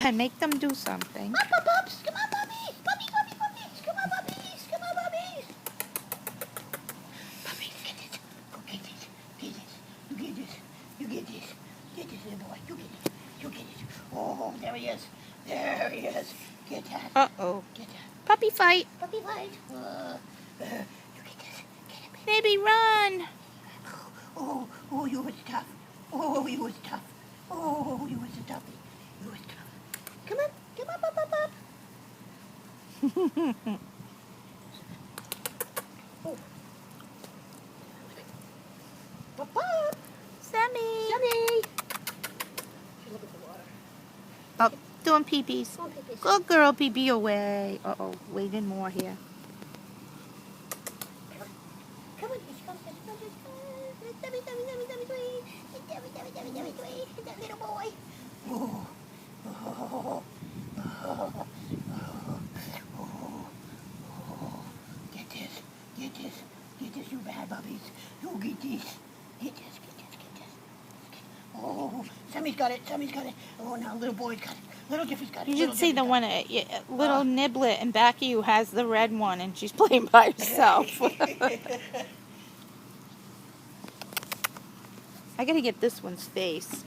and make them do something. Up, pups. Come on, puppies. Puppies. Come on, puppies. Come on, puppies. Puppies, get this. Go get this. Get this. You get this. You get this. Get this, little boy. You get it. You get it. Oh, there he is. There he is. Get that. Uh-oh. Get that. Puppy fight. Puppy fight. You get this. Get it, baby. Baby, run. Oh, you was tough. Oh, you was tough. Oh, you was a toughie. You was tough. Come on. Come on, up. Oh. Up. Sammy. Sammy. She's looking for water. Oh, doing pee-pees. Come on, pee-pees. Good girl, pee-pee away. Uh-oh, waiting more here. Come on, here she comes. Dummy, that little boy. Get this, you bad puppies. You get this. Get this. Oh, Sammy's got it. Oh, now little boy's got it. Little Jiffy's got it. You should see the one, little Niblet in back of you has the red one, and she's playing by herself. I gotta get this one's face.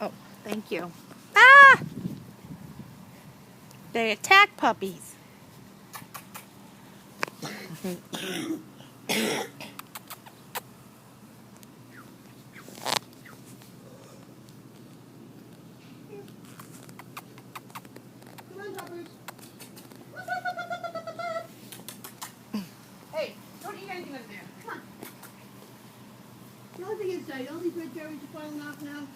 Oh, thank you. Ah! They attack puppies. Hey, don't eat anything in there. Come on. The only thing inside, all these red berries are falling off now.